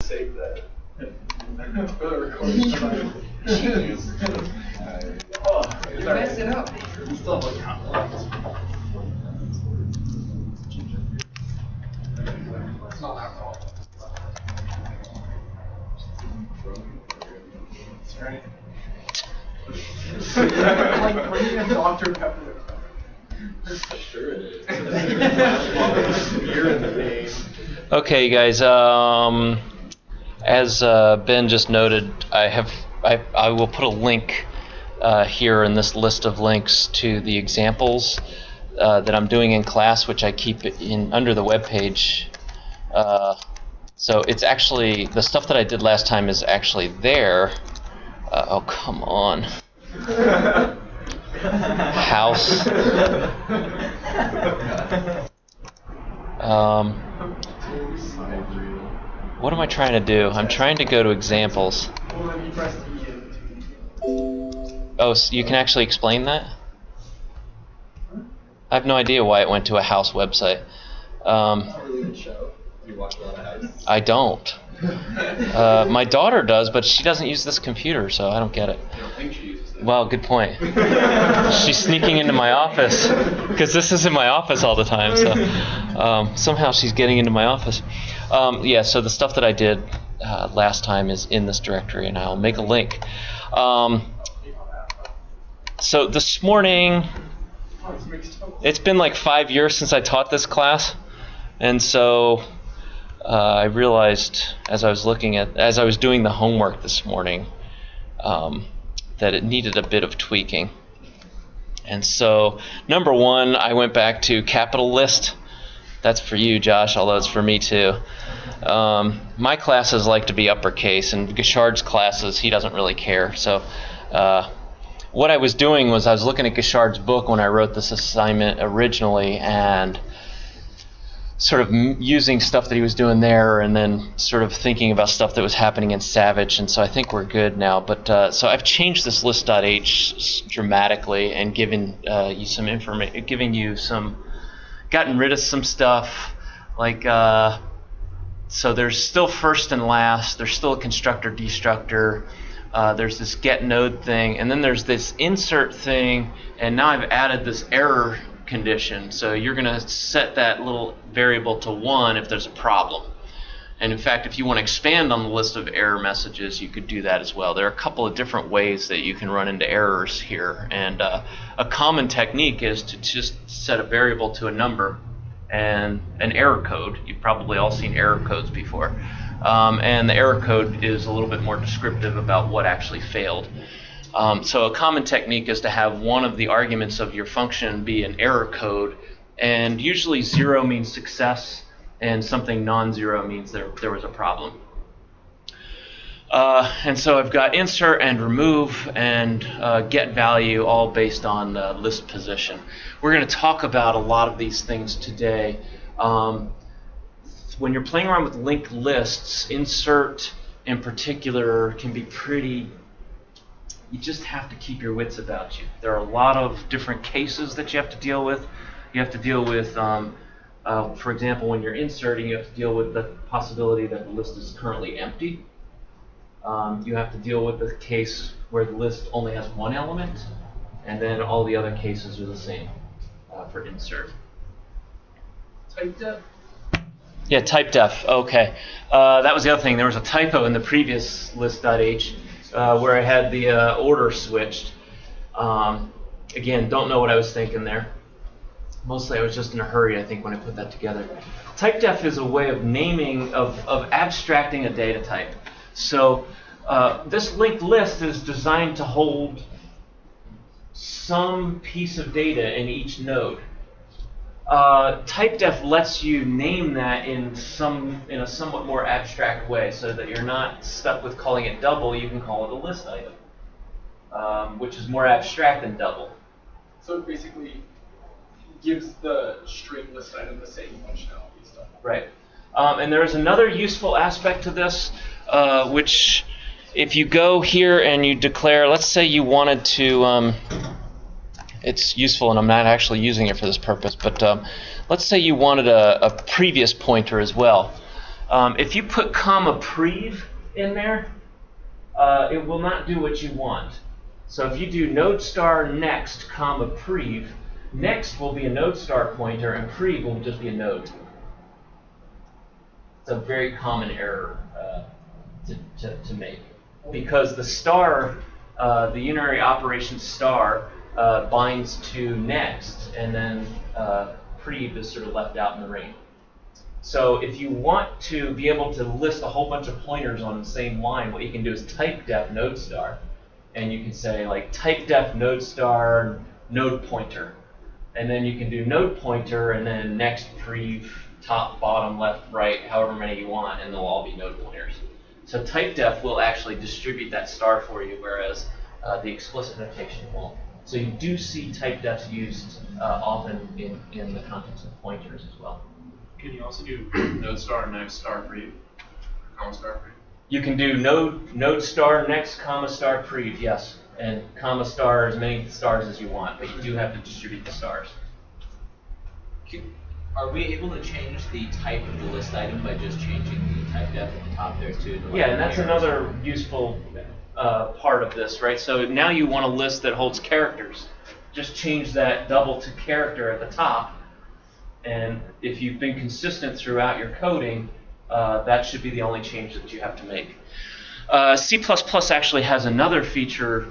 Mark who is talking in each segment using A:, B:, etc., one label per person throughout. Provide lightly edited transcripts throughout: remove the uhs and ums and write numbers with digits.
A: Save that. For the recording tonight.
B: You messed it up.
A: Still have a count left. It's not alcohol. That's right. Like bringing a Dr. Pepper. Sure it is. Beer in the name.
C: Okay, guys. As Ben just noted, I will put a link here in this list of links to the examples that I'm doing in class, which I keep in under the web page. So it's actually the stuff that I did last time is actually there. Oh, come on. House. What am I trying to do? I'm trying to go to examples. Oh, so you can actually explain that? I have no idea why it went to a house website. I don't. My daughter does, but she doesn't use this computer, so I don't get it.
A: I don't think she uses it.
C: Well, good point. She's sneaking into my office because this is in my office all the time. So somehow she's getting into my office. Yeah. So the stuff that I did last time is in this directory, and I'll make a link. So this morning, it's been like 5 years since I taught this class, and so I realized as I was doing the homework this morning that it needed a bit of tweaking. And so, number one, I went back to capital list. That's for you, Josh, although it's for me too. My classes like to be uppercase, and Gishard's classes, he doesn't really care. So what I was doing was I was looking at Gishard's book when I wrote this assignment originally, and sort of using stuff that he was doing there, and then sort of thinking about stuff that was happening in Savage, and so I think we're good now. But so I've changed this list.h dramatically and given you some information, gotten rid of some stuff, like so there's still first and last, there's still a constructor destructor, there's this get node thing, and then there's this insert thing, and now I've added this error condition. So you're going to set that little variable to 1 if there's a problem. And in fact, if you want to expand on the list of error messages, you could do that as well. There are a couple of different ways that you can run into errors here. And a common technique is to just set a variable to a number and an error code. You've probably all seen error codes before. And the error code is a little bit more descriptive about what actually failed. So a common technique is to have one of the arguments of your function be an error code, and usually 0 means success, and something non-zero means there was a problem. And so I've got insert and remove and get value all based on the list position. We're going to talk about a lot of these things today. When you're playing around with linked lists, insert in particular can be pretty. You just have to keep your wits about you. There are a lot of different cases that you have to deal with. You have to deal with, for example, when you're inserting, you have to deal with the possibility that the list is currently empty. You have to deal with the case where the list only has one element, and then all the other cases are the same for insert.
A: Type def.
C: Yeah, type def. Okay. That was the other thing. There was a typo in the previous list.h. Where I had the order switched. Again, don't know what I was thinking there. Mostly I was just in a hurry, I think, when I put that together. Typedef is a way of naming, of abstracting a data type. So this linked list is designed to hold some piece of data in each node. Typedef lets you name that in a somewhat more abstract way, so that you're not stuck with calling it double. You can call it a list item, which is more abstract than double.
A: So it basically gives the string list item the same functionality stuff.
C: Right. And there is another useful aspect to this, which if you go here and you declare, let's say you wanted to. It's useful, and I'm not actually using it for this purpose, but let's say you wanted a previous pointer as well. If you put comma prev in there, it will not do what you want. So if you do node star next comma prev, next will be a node star pointer and prev will just be a node. It's a very common error to make, because the star, the unary operation star, binds to next, and then prev is sort of left out in the ring. So if you want to be able to list a whole bunch of pointers on the same line, what you can do is type def node star, and you can say like type def node star node pointer, and then you can do node pointer and then next prev top, bottom, left, right, however many you want, and they'll all be node pointers. So type def will actually distribute that star for you, whereas the explicit notation won't. So you do see type defs used often in the context of pointers as well.
A: Can you also do node star next star prev, comma star prev?
C: You can do node star next comma star prev, yes, and comma star as many stars as you want, but you do have to distribute the stars.
B: Are we able to change the type of the list item by just changing the type def at the top there too?
C: Yeah, and that's another useful part of this, right? So now you want a list that holds characters. Just change that double to character at the top, and if you've been consistent throughout your coding, that should be the only change that you have to make. C++ actually has another feature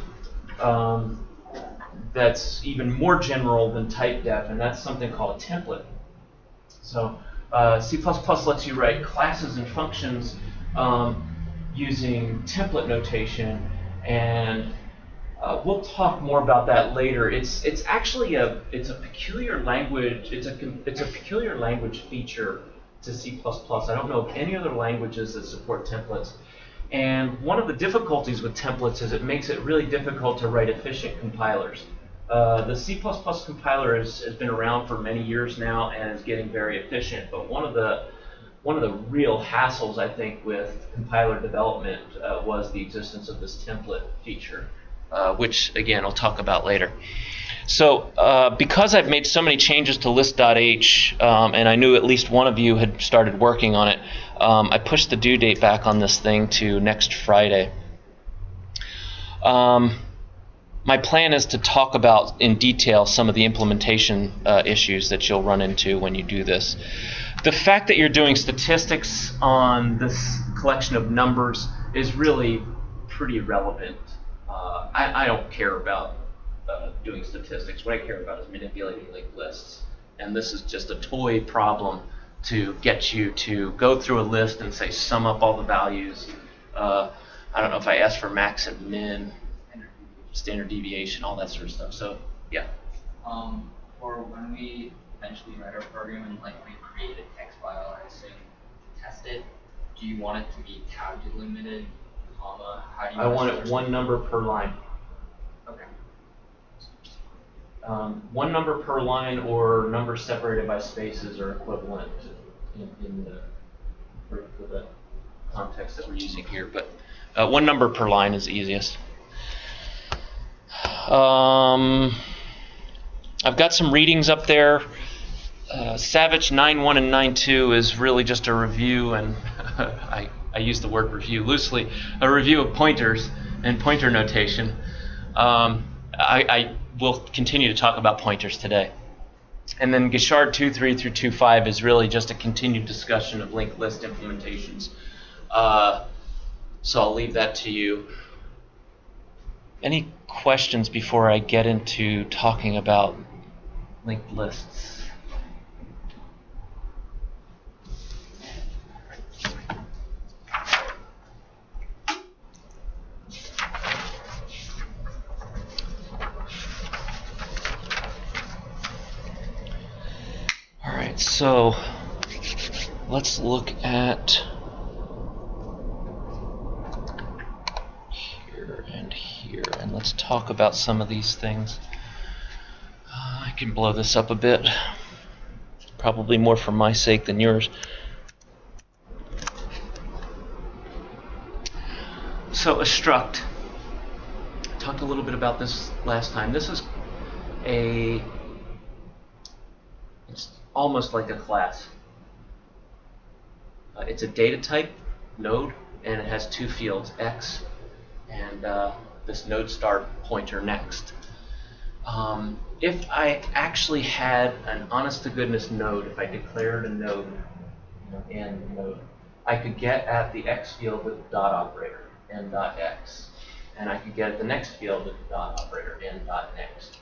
C: that's even more general than type def, and that's something called a template. So C++ lets you write classes and functions using template notation, and we'll talk more about that later. It's actually a peculiar language. It's a peculiar language feature to C++. I don't know of any other languages that support templates. And one of the difficulties with templates is it makes it really difficult to write efficient compilers. The C++ compiler has been around for many years now and is getting very efficient. But one of the real hassles, I think, with compiler development was the existence of this template feature, which, again, I'll talk about later. So because I've made so many changes to list.h, and I knew at least one of you had started working on it, I pushed the due date back on this thing to next Friday. My plan is to talk about in detail some of the implementation issues that you'll run into when you do this. The fact that you're doing statistics on this collection of numbers is really pretty irrelevant. I don't care about doing statistics. What I care about is manipulating linked lists. And this is just a toy problem to get you to go through a list and say sum up all the values. I don't know if I asked for max and min, standard deviation, all that sort of stuff. So yeah.
B: For when we eventually write our program and like we create a text file, I assume, to test it, do you want it to be tab delimited, comma? How do you?
C: I want it one number per line.
B: Okay.
C: One number per line, or numbers separated by spaces are equivalent for the context that we're using here. But one number per line is easiest. I've got some readings up there. Savage 9.1 and 9.2 is really just a review, and I use the word review loosely, a review of pointers and pointer notation. I will continue to talk about pointers today. And then Gishard 2.3 through 2.5 is really just a continued discussion of linked list implementations. So I'll leave that to you. Any questions before I get into talking about linked lists? All right, so let's look at here and here, and let's talk about some of these things. I can blow this up a bit, probably more for my sake than yours. So a struct. I talked a little bit about this last time. This is it's almost like a class. it's a data type node, and it has two fields, x and this node star pointer next. If I actually had an honest-to-goodness node, if I declared a node, and node, I could get at the x field with the dot operator, n dot x, and I could get at the next field with the dot operator, n dot next.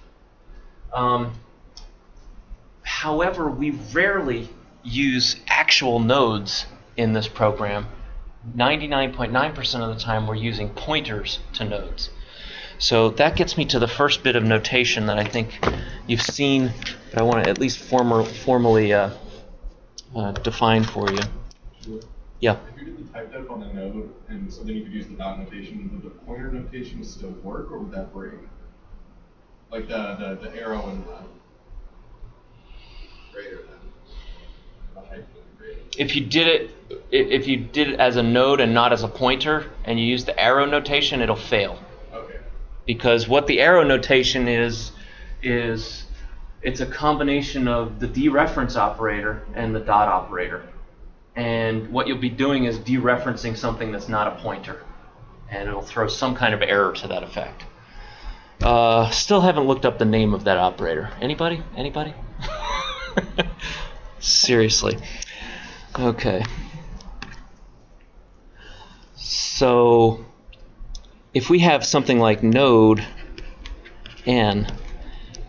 C: However, we rarely use actual nodes in this program. 99.9% of the time, we're using pointers to nodes. So that gets me to the first bit of notation that I think you've seen, but I want to at least formally define for you.
D: Sure.
C: Yeah.
D: If you did the type def on a node, and so then you could use the dot notation, would the pointer notation still work, or would that break? Like the arrow and the greater than.
C: If you did it as a node and not as a pointer, and you use the arrow notation, it'll fail.
D: Okay.
C: Because what the arrow notation is it's a combination of the dereference operator and the dot operator. And what you'll be doing is dereferencing something that's not a pointer. And it'll throw some kind of error to that effect. Still haven't looked up the name of that operator. Anybody? Anybody? Seriously. Okay. So if we have something like node n,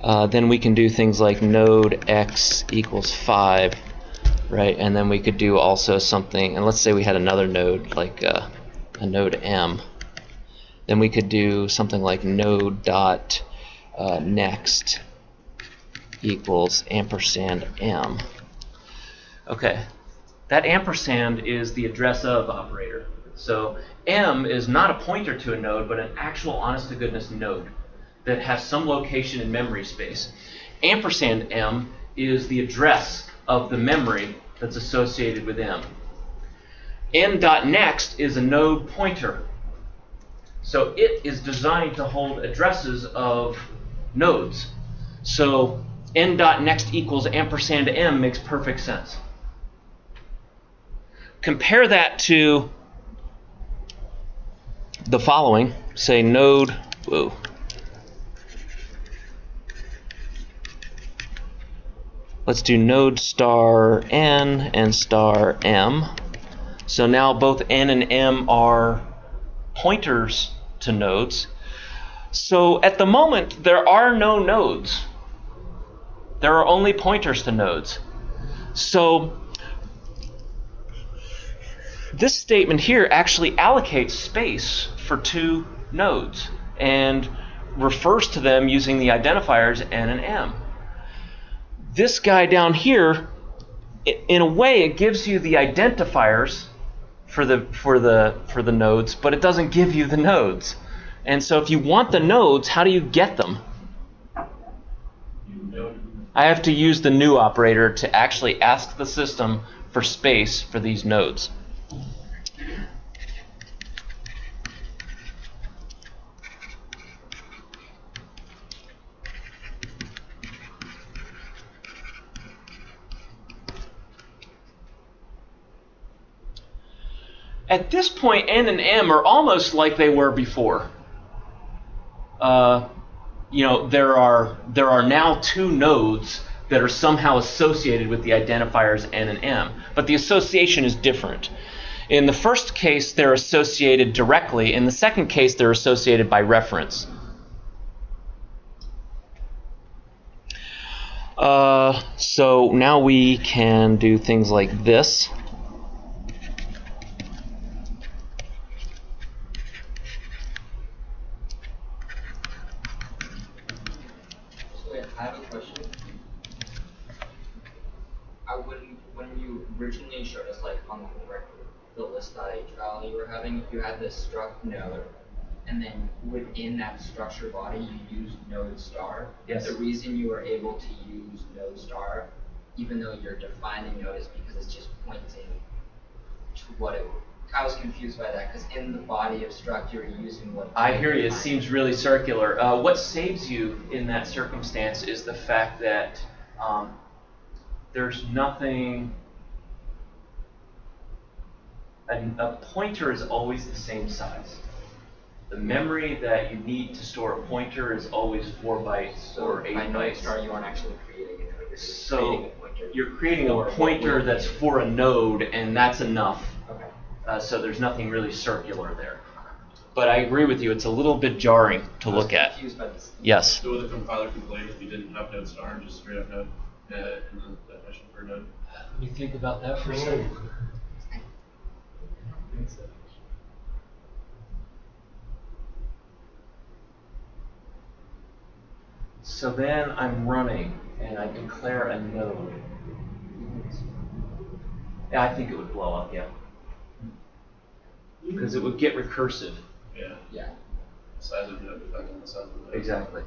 C: then we can do things like node x equals 5, right? And then we could do also something, and let's say we had another node, like a node m. Then we could do something like node dot next equals ampersand m. Okay, that ampersand is the address of operator. So m is not a pointer to a node, but an actual honest-to-goodness node that has some location in memory space. Ampersand m is the address of the memory that's associated with m. n.next is a node pointer. So it is designed to hold addresses of nodes. So n.next equals ampersand m makes perfect sense. Compare that to the following. Say node, whoa. Let's do node star n and star m. So now both n and m are pointers to nodes. So at the moment, there are no nodes. There are only pointers to nodes. So this statement here actually allocates space for two nodes and refers to them using the identifiers n and m. This guy down here, in a way, it gives you the identifiers for the nodes, but it doesn't give you the nodes. And so if you want the nodes, how do you get them? I have to use the new operator to actually ask the system for space for these nodes. At this point, n and m are almost like they were before. There are now two nodes that are somehow associated with the identifiers n and m, but the association is different. In the first case, they're associated directly. In the second case, they're associated by reference. So now we can do things like this.
B: I have a question. When you originally showed us, like on the list.h file you were having, you had this struct node, and then within that structure body you used node star.
C: Yes.
B: The reason you were able to use node star, even though you're defining node, is because it's just pointing to what it. I was confused by that because in the body of struct you're using what.
C: I hear you. It seems really circular. What saves you in that circumstance is the fact that there's nothing. a pointer is always the same size. The memory that you need to store a pointer is always 4 bytes or 8
B: I know
C: bytes.
B: you aren't actually creating a node. You're just
C: So
B: creating a pointer.
C: you're creating
B: for
C: a
B: what
C: pointer
B: will
C: that's
B: be.
C: for a node, and that's enough.
B: Okay.
C: So there's nothing really circular there. But I agree with you, it's a little bit jarring to look at.
B: Confused by this.
C: Yes.
A: So would the compiler complain if you didn't have node star and just straight up node in the definition for node?
C: Let me think about that for a second. So then I'm running, and I declare a node. Yeah, I think it would blow up, yeah. Because it would get recursive.
A: Yeah.
B: Yeah.
A: Size of node depends on the size of node.
C: Exactly.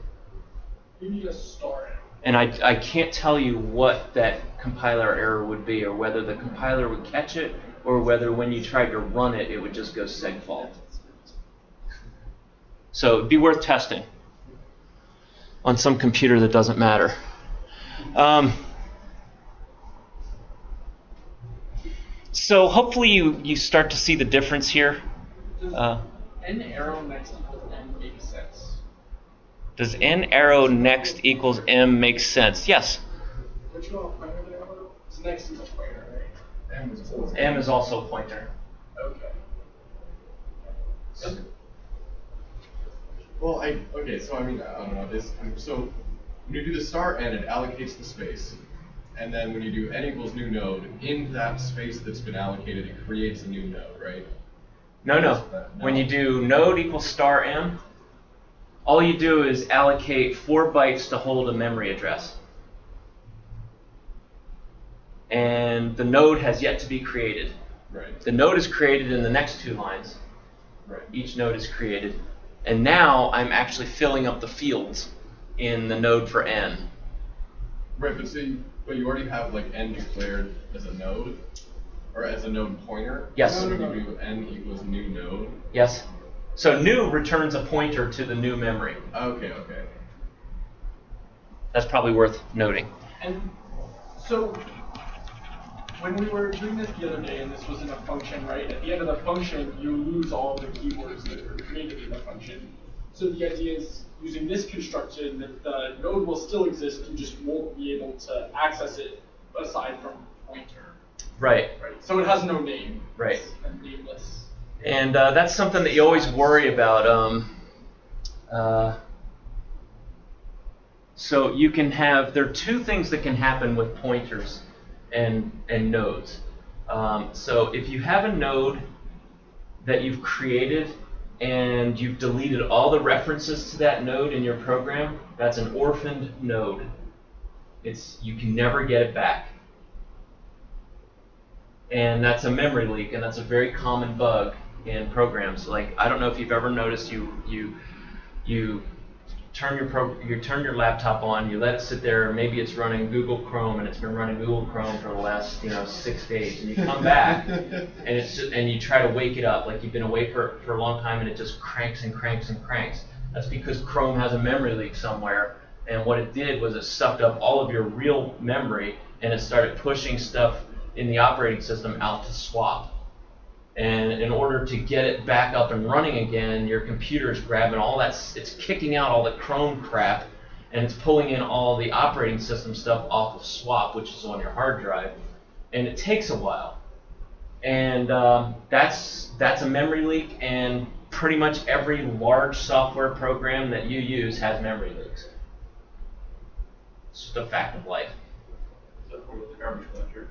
A: You need a star.
C: And I can't tell you what that compiler error would be, or whether the compiler would catch it, or whether when you tried to run it, it would just go segfault. So it'd be worth testing on some computer that doesn't matter. So hopefully you start to see the difference here.
E: N arrow next equals M makes sense.
C: Does n arrow next equals m make sense? Yes.
E: Which one pointer there? It's next is a pointer, right?
C: M is also a pointer.
E: Okay.
D: Well, okay, so I mean, I don't know this. So when you do the star n, it allocates the space, and then when you do n equals new node, in that space that's been allocated, it creates a new node, right?
C: No. When you do node equals star m, all you do is allocate 4 bytes to hold a memory address. And the node has yet to be created.
D: Right.
C: The node is created in the next 2 lines.
D: Right.
C: Each node is created. And now I'm actually filling up the fields in the node for n.
D: Right, but you already have like n declared as a node, or as a node pointer.
C: Yes.
D: So when you do n equals new node.
C: Yes? So new returns a pointer to the new memory.
D: Okay.
C: That's probably worth noting.
E: And so when we were doing this the other day, and this was in a function, right? At the end of the function, you lose all of the keywords that were created in the function. So the idea is using this construction that the node will still exist, you just won't be able to access it aside from pointer.
C: Right.
E: Right. So it has no name.
C: Right.
E: It's a nameless.
C: And that's something that you always worry about. So you can have, there are 2 things that can happen with pointers and nodes. So if you have a node that you've created and you've deleted all the references to that node in your program, that's an orphaned node. You can never get it back. And that's a memory leak, and that's a very common bug in programs. Like, I don't know if you've ever noticed you turn your laptop on, you let it sit there, maybe it's running Google Chrome, and it's been running Google Chrome for the last 6 days, and you come back and you try to wake it up, like you've been awake for a long time, and it just cranks and cranks and cranks. That's because Chrome has a memory leak somewhere, and what it did was it sucked up all of your real memory, and it started pushing stuff in the operating system out to swap. And in order to get it back up and running again, your computer is grabbing all that, it's kicking out all the Chrome crap, and it's pulling in all the operating system stuff off of swap, which is on your hard drive, and it takes a while. And that's a memory leak, and pretty much every large software program that you use has memory leaks. It's just a fact of life.
A: So with the garbage collector.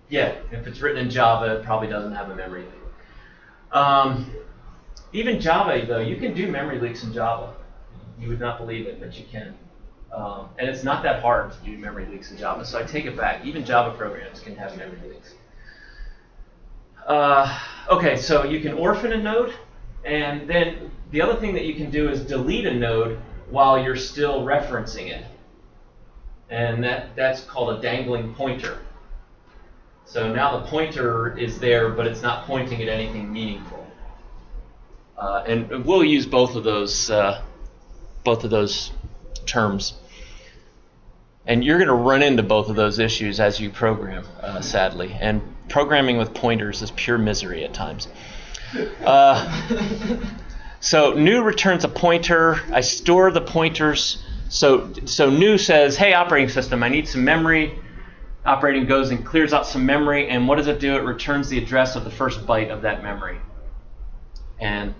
C: Yeah, if it's written in Java, it probably doesn't have a memory leak. Even Java, though, you can do memory leaks in Java. You would not believe it, but you can. And it's not that hard to do memory leaks in Java, so I take it back. Even Java programs can have memory leaks. Okay, so you can orphan a node, and then the other thing that you can do is delete a node while you're still referencing it. And that's called a dangling pointer. So now the pointer is there, but it's not pointing at anything meaningful. And we'll use both of those terms. And you're going to run into both of those issues as you program, sadly. And programming with pointers is pure misery at times. So new returns a pointer. I store the pointers. So new says, hey, operating system, I need some memory. Operating goes and clears out some memory, and what does it do? It returns the address of the first byte of that memory. And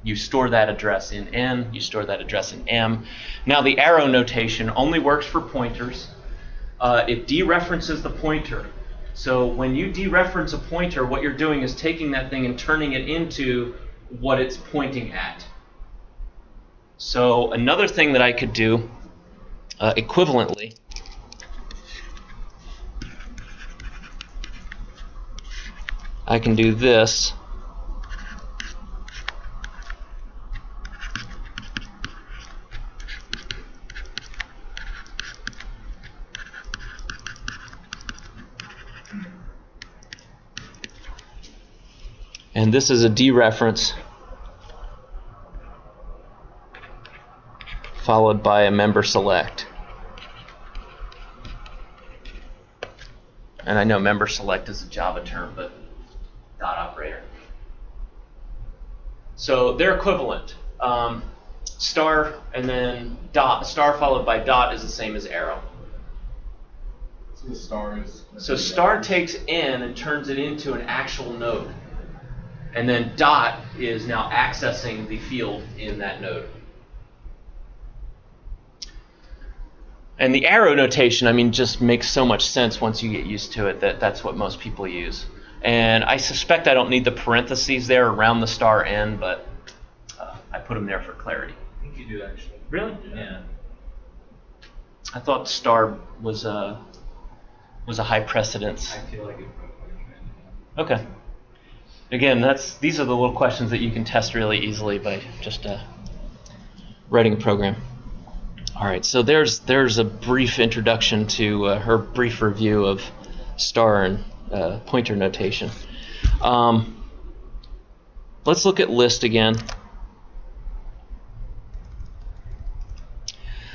C: you store that address in N, you store that address in M. Now the arrow notation only works for pointers. It dereferences the pointer. So when you dereference a pointer, what you're doing is taking that thing and turning it into what it's pointing at. So another thing that I could do equivalently, I can do this. And this is a dereference followed by a member select. And I know member select is a Java term, but dot operator. So they're equivalent. Star and then dot. Star followed by dot is the same as arrow.
D: So the star is...
C: So star takes N and turns it into an actual node. And then dot is now accessing the field in that node. And the arrow notation, I mean, just makes so much sense once you get used to it that that's what most people use. And I suspect I don't need the parentheses there around the star N, but I put them there for clarity.
A: I think you do, actually.
C: Really?
A: Yeah.
C: I thought star was a high precedence.
A: I feel like it
C: Okay. Again, these are the little questions that you can test really easily by just writing a program. All right, so there's a brief introduction to her brief review of star and pointer notation. Let's look at list again.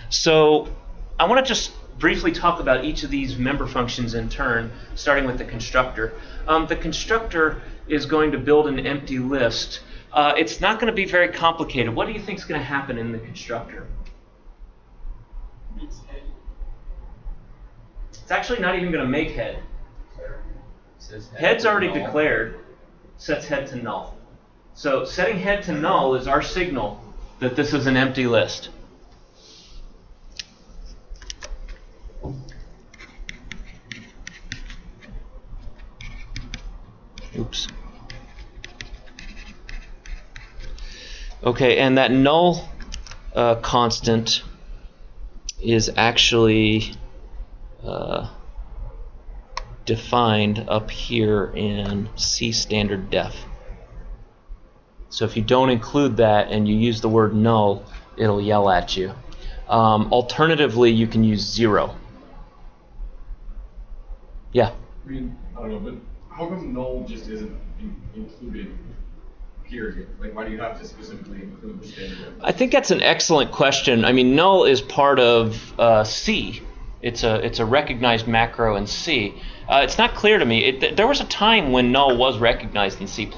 C: So I want to just briefly talk about each of these member functions in turn, starting with the constructor. The constructor is going to build an empty list. It's not going to be very complicated. What do you think is going to happen in the constructor? It's actually not even going to make head. Head's already declared, sets head to null. So setting head to null is our signal that this is an empty list. Oops. Okay, and that null constant is actually defined up here in C standard def. So if you don't include that and you use the word null, it'll yell at you. Alternatively, you can use 0. Yeah?
D: I mean, I don't know, but how come null just isn't included here? Like, why do you have to specifically include the standard?
C: I think that's an excellent question. I mean, null is part of C. It's a recognized macro in C. It's not clear to me. There was a time when null was recognized in C++,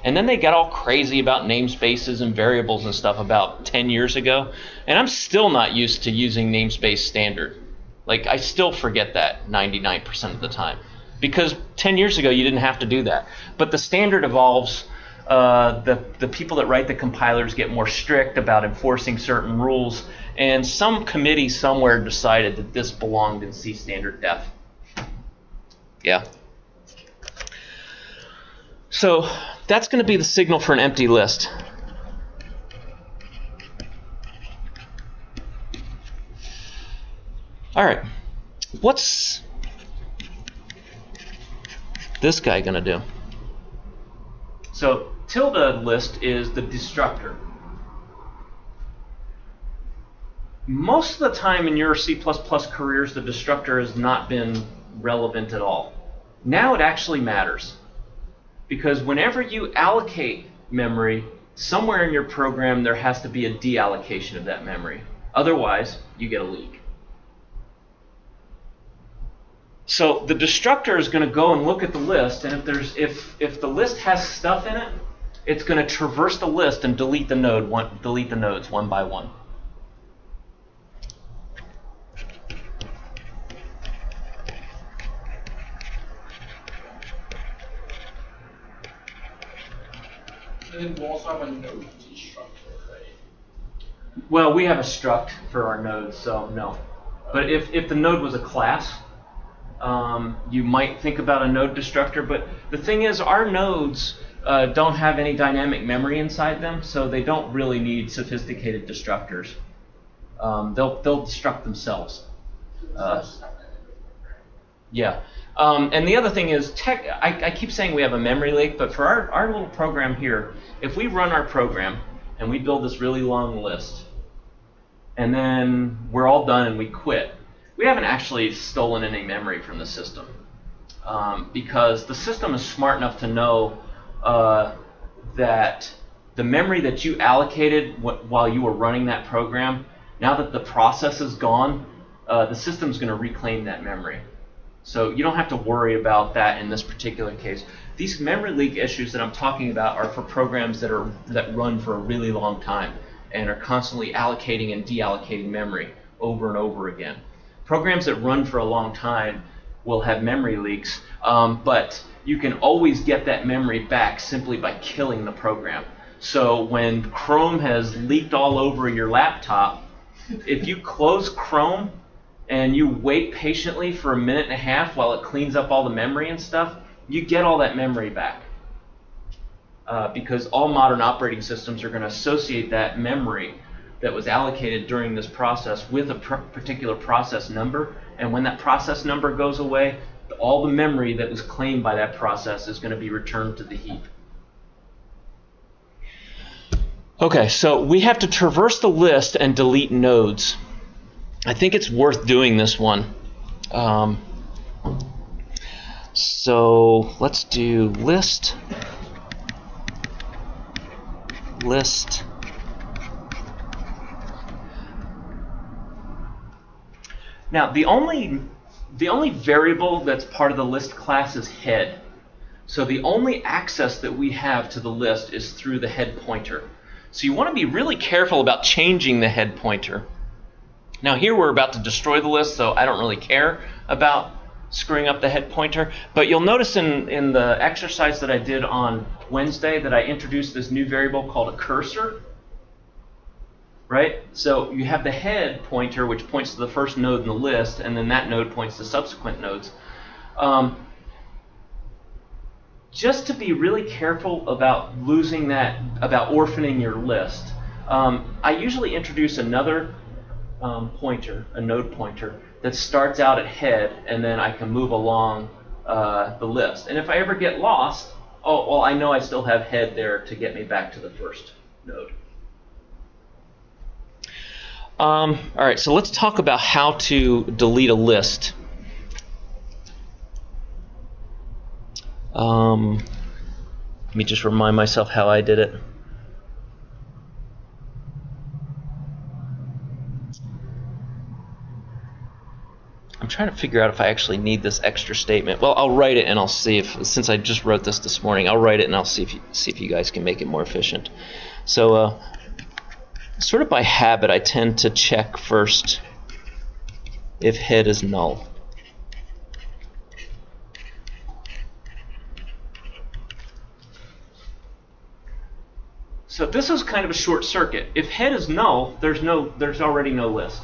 C: and then they got all crazy about namespaces and variables and stuff about 10 years ago, and I'm still not used to using namespace standard. Like, I still forget that 99% of the time, because 10 years ago you didn't have to do that. But the standard evolves. The people that write the compilers get more strict about enforcing certain rules, and some committee somewhere decided that this belonged in C standard def. Yeah. So that's going to be the signal for an empty list. All right. What's this guy going to do? So tilde list is the destructor. Most of the time in your C++ careers, the destructor has not been relevant at all. Now it actually matters, because whenever you allocate memory, somewhere in your program there has to be a deallocation of that memory. Otherwise, you get a leak. So the destructor is going to go and look at the list, and if the list has stuff in it, it's going to traverse the list and delete the nodes one by one.
E: And then we'll also have a node destructor, right?
C: Well, we have a struct for our nodes, so no. But if the node was a class, you might think about a node destructor. But the thing is, our nodes don't have any dynamic memory inside them, so they don't really need sophisticated destructors. They'll destruct themselves. Yeah. And the other thing is, I keep saying we have a memory leak, but for our little program here, if we run our program and we build this really long list, and then we're all done and we quit, we haven't actually stolen any memory from the system. Because the system is smart enough to know that the memory that you allocated while you were running that program, now that the process is gone, the system's going to reclaim that memory. So you don't have to worry about that in this particular case. These memory leak issues that I'm talking about are for programs that run for a really long time and are constantly allocating and deallocating memory over and over again. Programs that run for a long time will have memory leaks, but you can always get that memory back simply by killing the program. So when Chrome has leaked all over your laptop, if you close Chrome and you wait patiently for 1.5 minutes while it cleans up all the memory and stuff, you get all that memory back. Because all modern operating systems are going to associate that memory that was allocated during this process with a particular process number, and when that process number goes away, all the memory that was claimed by that process is going to be returned to the heap. Okay, so we have to traverse the list and delete nodes. I think it's worth doing this one. So let's do list. Now the only variable that's part of the list class is head. So the only access that we have to the list is through the head pointer. So you want to be really careful about changing the head pointer. Now here we're about to destroy the list, so I don't really care about screwing up the head pointer. But you'll notice in the exercise that I did on Wednesday that I introduced this new variable called a cursor. Right? So you have the head pointer, which points to the first node in the list, and then that node points to subsequent nodes. Just to be really careful about losing that, about orphaning your list, I usually introduce another pointer, a node pointer, that starts out at head, and then I can move along the list. And if I ever get lost, oh, well, I know I still have head there to get me back to the first node. All right, so let's talk about how to delete a list. Let me just remind myself how I did it. I'm trying to figure out if I actually need this extra statement. Well, I'll write it and I'll see if, since I just wrote this morning, I'll write it and I'll see if you guys can make it more efficient. So, sort of by habit, I tend to check first if head is null. So this is kind of a short circuit. If head is null, there's already no list.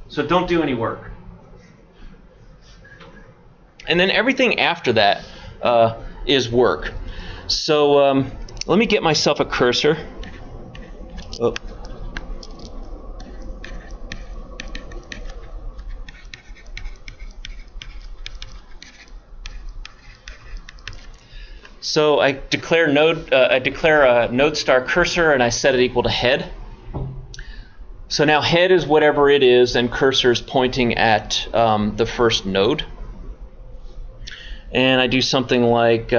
C: So don't do any work. And then everything after that is work. So let me get myself a cursor. Oh. So I declare a node star cursor, and I set it equal to head. So now head is whatever it is, and cursor is pointing at the first node. And I do something like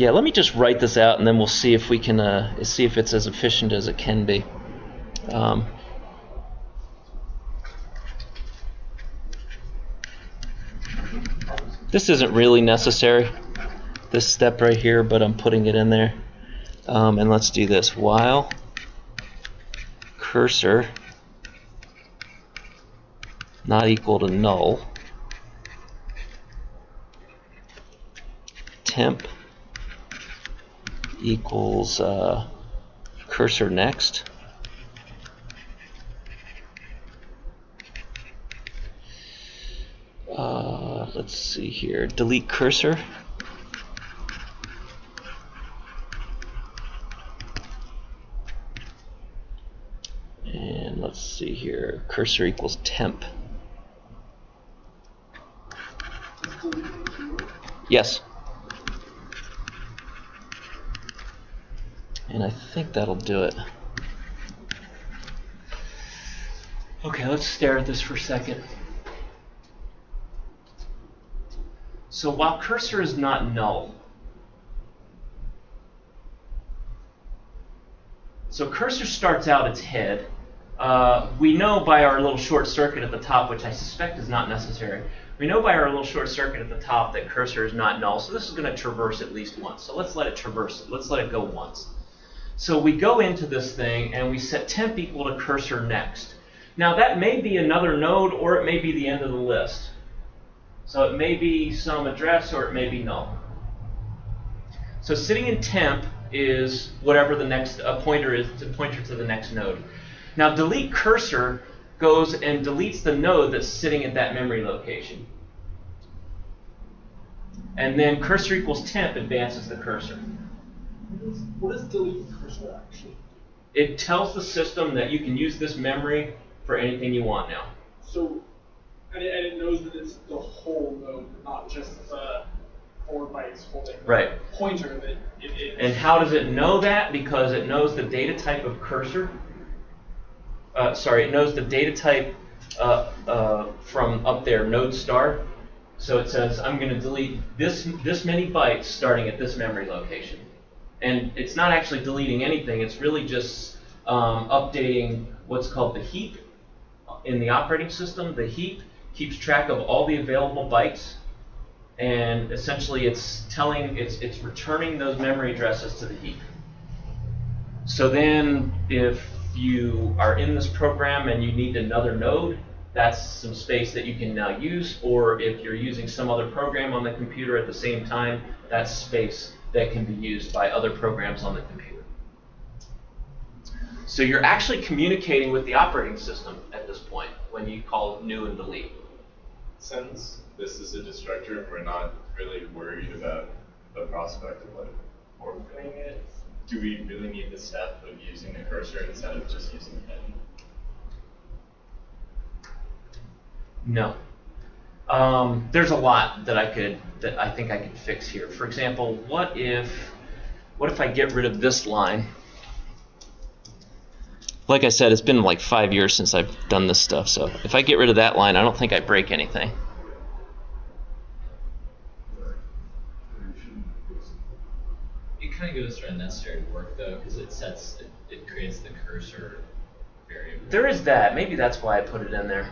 C: Yeah, let me just write this out, and then we'll see if we can see if it's as efficient as it can be. This isn't really necessary, this step right here, but I'm putting it in there. And let's do this. While cursor not equal to null, temp equals cursor next. Let's see here. Delete cursor. And let's see here. Cursor equals temp. Yes. And I think that'll do it. Okay, let's stare at this for a second. So while cursor is not null, so cursor starts out its head. We know by our little short circuit at the top, which I suspect is not necessary, we know by our little short circuit at the top that cursor is not null, so this is going to traverse at least once. So let's let it traverse it. Let's let it go once. So we go into this thing and we set temp equal to cursor next. Now that may be another node, or it may be the end of the list. So it may be some address, or it may be null. So sitting in temp is whatever the next pointer is, the pointer to the next node. Now delete cursor goes and deletes the node that's sitting at that memory location. And then cursor equals temp advances the cursor.
E: What does delete cursor actually do?
C: It tells the system that you can use this memory for anything you want now.
E: So, and it knows that it's the whole node, not just the 4 bytes holding
C: right.
E: the pointer that it is.
C: And how does it know that? Because it knows the data type of cursor. It knows the data type from up there, node start. So it says, I'm going to delete this many bytes starting at this memory location. And it's not actually deleting anything. It's really just updating what's called the heap in the operating system. The heap keeps track of all the available bytes, and essentially it's returning those memory addresses to the heap. So then if you are in this program and you need another node, that's some space that you can now use, or if you're using some other program on the computer at the same time, that's space that can be used by other programs on the computer. So you're actually communicating with the operating system at this point when you call new and delete.
F: Since this is a destructor, we're not really worried about the prospect of like orphaning it. Do we really need the step of using the cursor instead of just using the pen?
C: No. There's a lot that I think I could fix here. For example, what if I get rid of this line? Like I said, it's been like 5 years since I've done this stuff, so if I get rid of that line, I don't think I break anything.
G: It kind of goes for unnecessary work though, because it creates the cursor variable.
C: There is that. Maybe that's why I put it in there.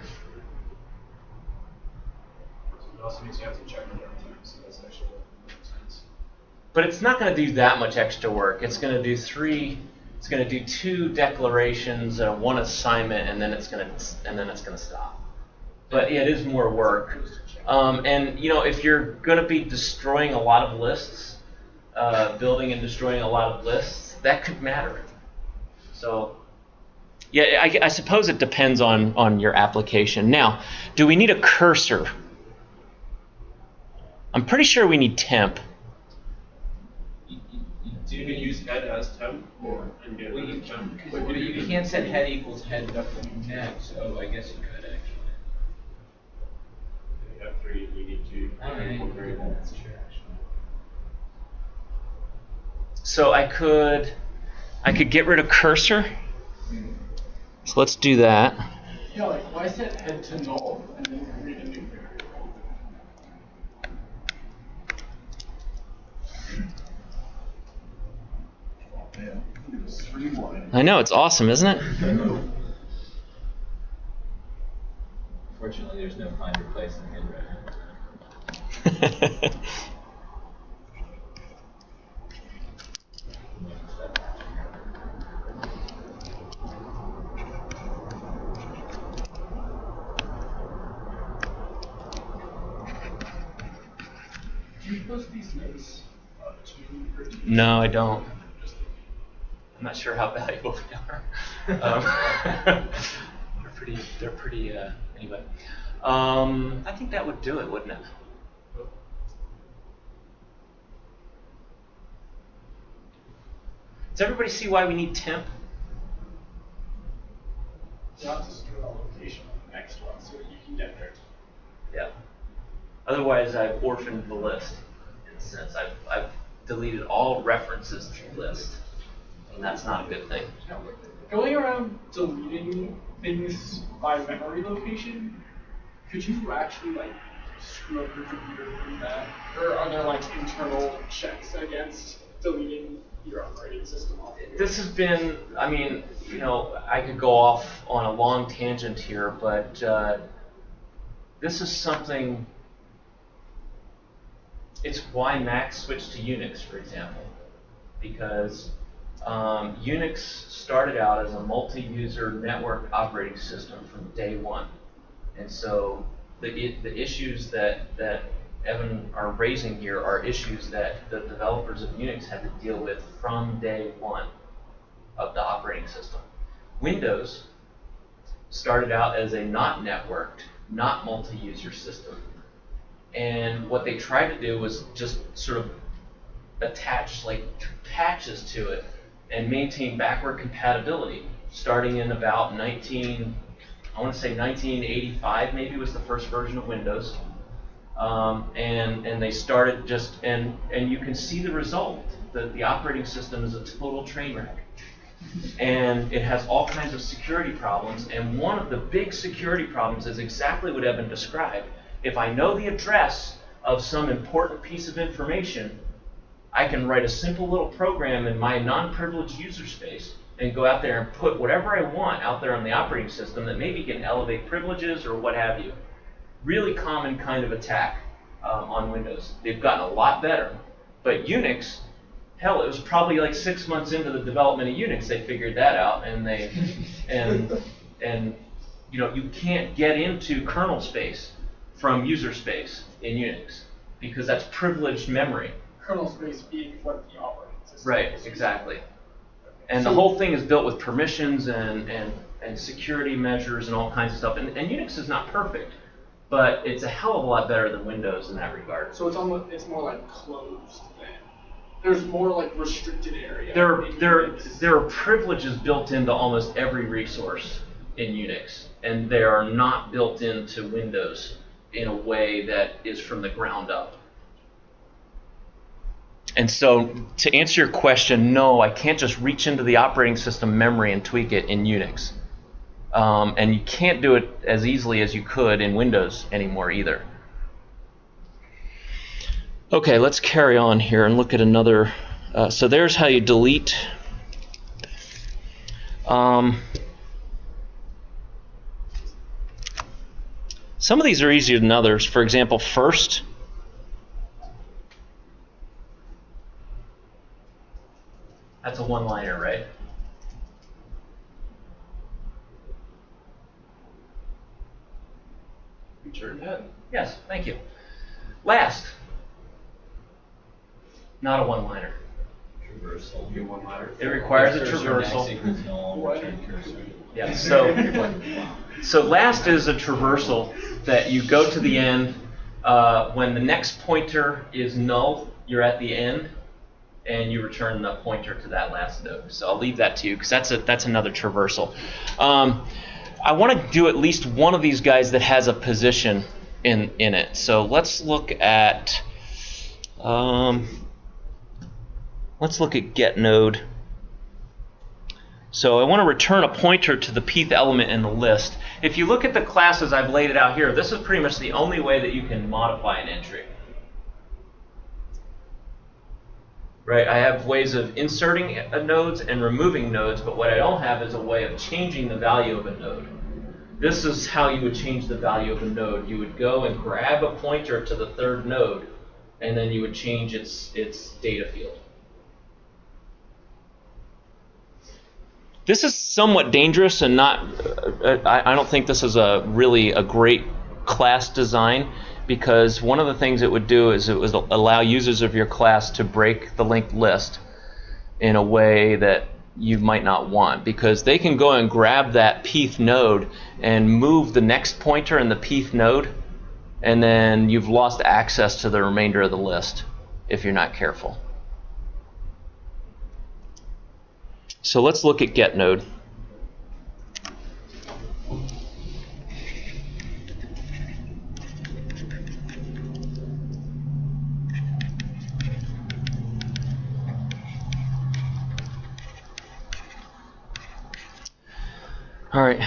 A: It also means you have to check it every time, so that's actually what makes sense.
C: But it's not going to do that much extra work. It's going to do It's going to do 2 declarations, 1 assignment, and then it's going to stop. But yeah, it is more work. And you know, if you're going to be destroying a lot of lists, building and destroying a lot of lists, that could matter. So yeah, I suppose it depends on your application. Now, do we need a cursor? I'm pretty sure we need temp.
A: You can use head as temp, or get rid of temp.
B: But you can't set head equals head next. Oh, I guess you could actually.
A: You have 3, you need to incorporate that.
B: That's true, actually.
C: So I could get rid of cursor. So let's do that.
E: Yeah, like why set head to null and then create a new variable?
D: Yeah, streamline.
C: I know, it's awesome, isn't it?
G: Fortunately, there's no find replace in handwriting.
E: Do you post these notes to your team?
C: No, I don't. I'm not sure how valuable they are. They're pretty, anyway. I think that would do it, wouldn't it? Does everybody see why we need temp?
E: You have to store the location on the next one so that you can get there.
C: Yeah. Otherwise, I've orphaned the list. In a sense, I've deleted all references to the list, and that's not a good thing.
E: Going around deleting things by memory location, could you actually like screw up your computer doing that? Or are there like internal checks against deleting your operating system off?
C: This has been, I mean, you know, I could go off on a long tangent here, but this is something, it's why Mac switched to Unix, for example, because Unix started out as a multi-user network operating system from day one. And so the issues that Evan are raising here are issues that the developers of Unix had to deal with from day one of the operating system. Windows started out as a not networked, not multi-user system. And what they tried to do was just sort of attach like patches to it and maintain backward compatibility starting in about 1985 maybe was the first version of Windows. And they started just, and you can see the result. The operating system is a total train wreck. And it has all kinds of security problems, and one of the big security problems is exactly what Evan described. If I know the address of some important piece of information, I can write a simple little program in my non-privileged user space and go out there and put whatever I want out there on the operating system that maybe can elevate privileges or what have you. Really common kind of attack on Windows. They've gotten a lot better, but Unix, hell, it was probably like 6 months into the development of Unix they figured that out, and you know, you can't get into kernel space from user space in Unix because that's privileged memory.
E: Kernel space being what the operating system
C: Right,
E: is.
C: exactly. And the whole thing is built with permissions and security measures and all kinds of stuff. And Unix is not perfect, but it's a hell of a lot better than Windows in that regard.
E: So it's more like closed then. There's more like restricted area.
C: There are privileges built into almost every resource in Unix, and they are not built into Windows in a way that is from the ground up. And so, to answer your question, no, I can't just reach into the operating system memory and tweak it in Unix. And you can't do it as easily as you could in Windows anymore either. Okay, let's carry on here and look at another. So there's how you delete. Some of these are easier than others. For example, first. That's a one-liner, right?
D: Return head.
C: Yes, thank you. Last. Not a one-liner.
G: Traversal.
D: You one liner.
C: It requires a
G: Cursor
C: traversal.
G: next equals null, return cursor.
C: Yeah, so last is a traversal that you go to the end. When the next pointer is null, you're at the end, and you return the pointer to that last node. So I'll leave that to you because that's another traversal. I want to do at least one of these guys that has a position in it. So let's look at get node. So I want to return a pointer to the pth element in the list. If you look at the classes I've laid it out here, this is pretty much the only way that you can modify an entry. right? I have ways of inserting nodes and removing nodes, but what I don't have is a way of changing the value of a node. This is how you would change the value of a node. You would go and grab a pointer to the third node, and then you would change its data field. This is somewhat dangerous and not, I don't think this is really a great class design, because one of the things it would do is it would allow users of your class to break the linked list in a way that you might not want, because they can go and grab that pth node and move the next pointer in the pth node, and then you've lost access to the remainder of the list if you're not careful. So let's look at getNode. All right.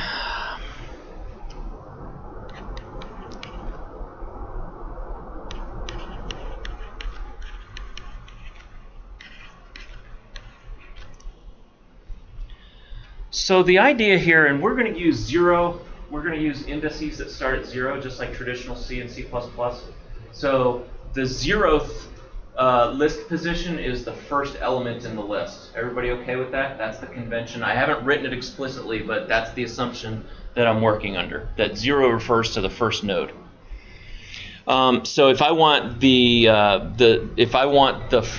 C: So the idea here, and we're going to use 0, we're going to use indices that start at 0, just like traditional C and C++. So the 0th list position is the first element in the list. Everybody okay with that? That's the convention. I haven't written it explicitly, but that's the assumption that I'm working under, that 0 refers to the first node. So if I want the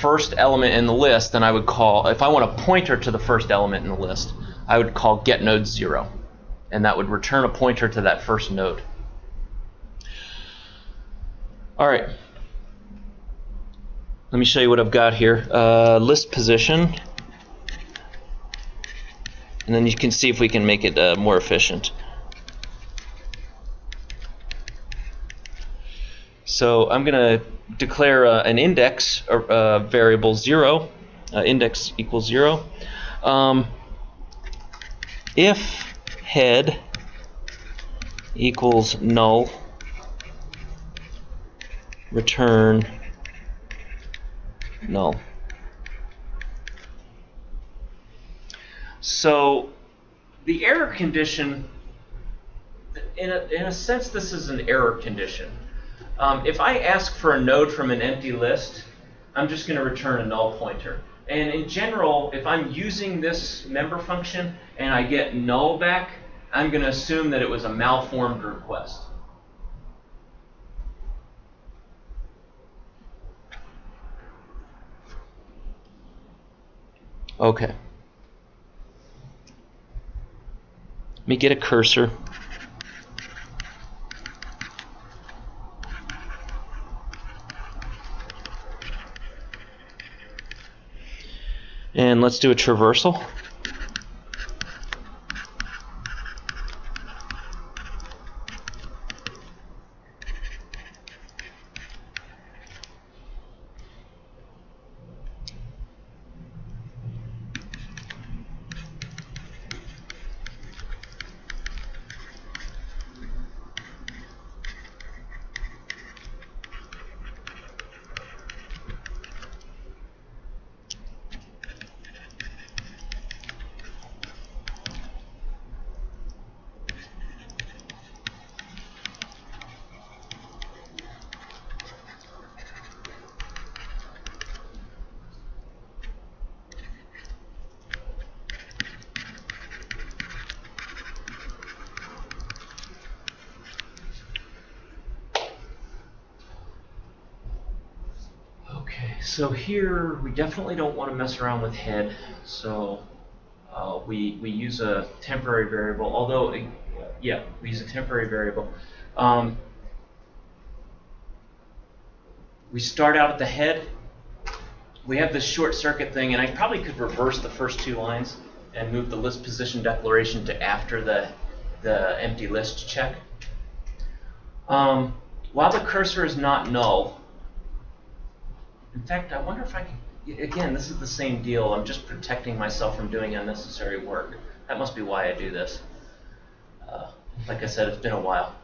C: first element in the list, then I would call, if I want a pointer to the first element in the list, I would call getNode 0, and that would return a pointer to that first node. All right. Let me show you what I've got here. List position, and then you can see if we can make it more efficient. So I'm going to declare an index variable 0, index equals 0. If head equals null, return null. So the error condition, in a sense, this is an error condition. If I ask for a node from an empty list, I'm just going to return a null pointer. And in general, if I'm using this member function and I get null back, I'm going to assume that it was a malformed request. Okay. Let me get a cursor. And let's do a traversal. So here, we definitely don't want to mess around with head, so we use a temporary variable, although, yeah, we use a temporary variable. We start out at the head. We have this short circuit thing, and I probably could reverse the first 2 lines and move the list position declaration to after the empty list check. While the cursor is not null, in fact, I wonder if I can, again, this is the same deal. I'm just protecting myself from doing unnecessary work. That must be why I do this. Like I said, it's been a while.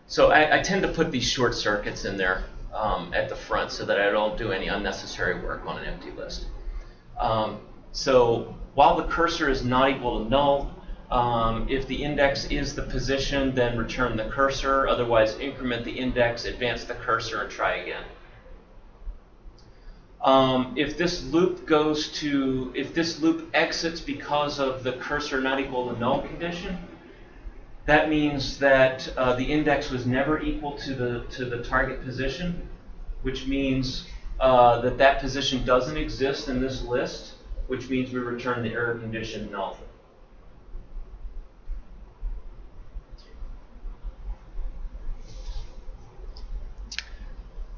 C: So I tend to put these short circuits in there at the front so that I don't do any unnecessary work on an empty list. So while the cursor is not equal to null, if the index is the position, then return the cursor. Otherwise, increment the index, advance the cursor, and try again. If this loop exits because of the cursor not equal to null condition, that means that the index was never equal to the target position, which means that position doesn't exist in this list, which means we return the error condition null.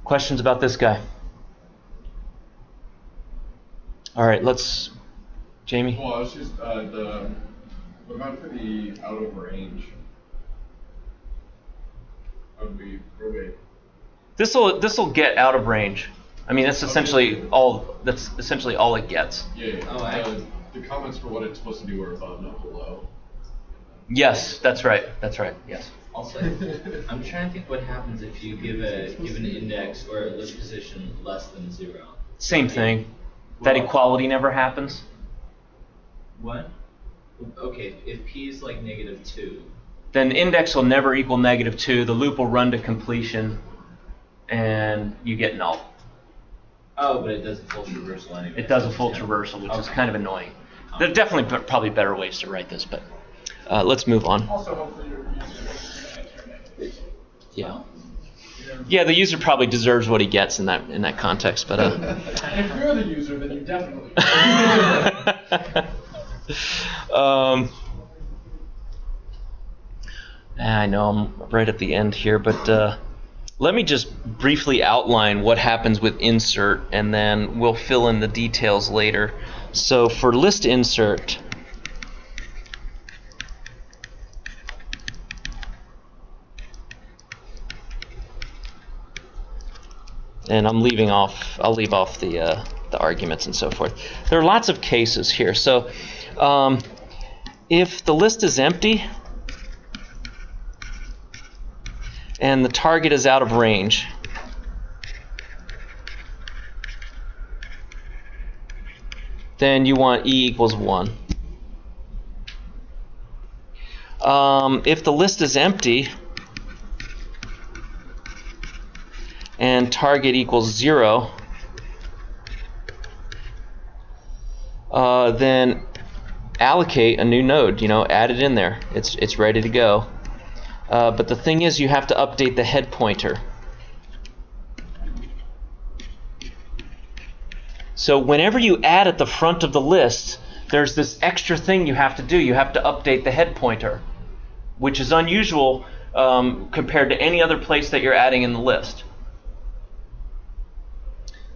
C: Questions about this guy? All right, Jamie?
D: Well, I was just, what about for the out of range? How do we probate?
C: This'll get out of range. I mean, that's essentially all it gets.
D: Yeah.
G: Oh,
D: the comments for what it's supposed to do are above, not below.
C: Yes, that's right. Yes.
G: Also, I'm trying to think what happens if you give an index or a list position less than 0.
C: Same thing. That equality never happens.
G: What? Okay, if p is like -2.
C: Then the index will never equal -2. The loop will run to completion, and you get null.
G: Oh, but it does a full traversal anyway.
C: It does a full traversal, which is kind of annoying. There are definitely probably better ways to write this, but let's move on.
E: Also, hopefully your user is going to enter negative.
C: Yeah. Yeah, the user probably deserves what he gets in that context, but.
E: And if you're the user, then you definitely.
C: I know I'm right at the end here, but let me just briefly outline what happens with insert, and then we'll fill in the details later. So for list insert, and I'll leave off the arguments and so forth. There are lots of cases here. So if the list is empty and the target is out of range, then you want E equals 1. If the list is empty and target equals 0, then allocate a new node. Add it in there. It's ready to go. But the thing is, you have to update the head pointer. So whenever you add at the front of the list, there's this extra thing you have to do. You have to update the head pointer, which is unusual compared to any other place that you're adding in the list.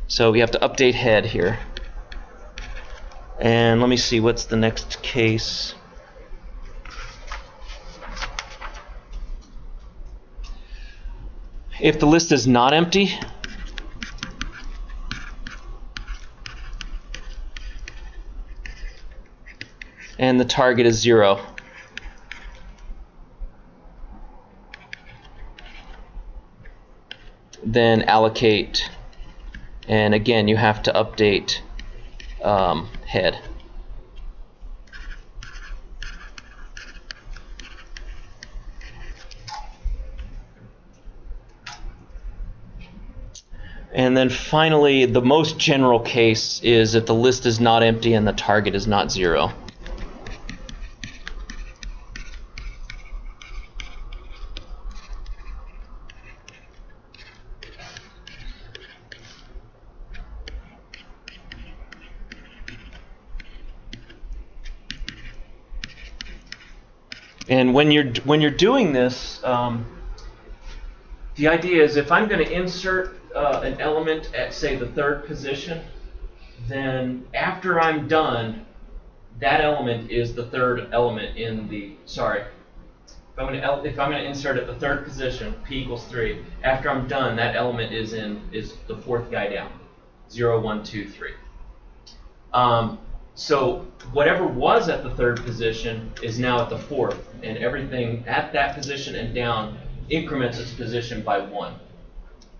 C: So we have to update head here. And let me see, what's the next case? If the list is not empty, and the target is 0, then allocate, and again you have to update head. And then finally, the most general case is if the list is not empty and the target is not 0. And when you're doing this, the idea is if I'm going to insert an element at, say, the 3rd position, then after I'm done, that element is the 3rd element in the, sorry, if I'm going to insert at the 3rd position, p equals 3, after I'm done, that element is the 4th guy down, 0, 1, 2, 3. So whatever was at the 3rd position is now at the 4th, and everything at that position and down increments its position by 1.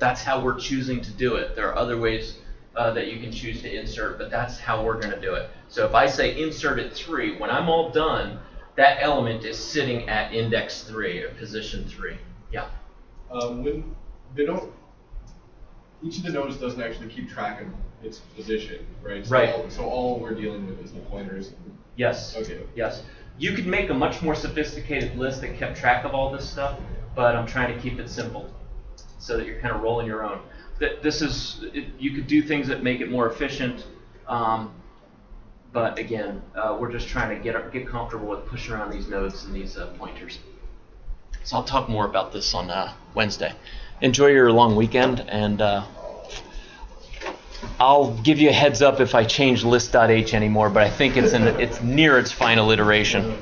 C: That's how we're choosing to do it. There are other ways that you can choose to insert, but that's how we're going to do it. So if I say insert at 3, when I'm all done, that element is sitting at index 3 or position 3. Yeah.
D: When they don't, each of the nodes doesn't actually keep track of its position, right? So
C: Right.
D: So all we're dealing with is the pointers.
C: Yes.
D: Okay.
C: Yes. You could make a much more sophisticated list that kept track of all this stuff, but I'm trying to keep it simple so that you're kind of rolling your own. This is, you could do things that make it more efficient, but again, we're just trying to get comfortable with pushing around these nodes and these pointers. So I'll talk more about this on Wednesday. Enjoy your long weekend, and I'll give you a heads up if I change list.h anymore, but I think it's near its final iteration.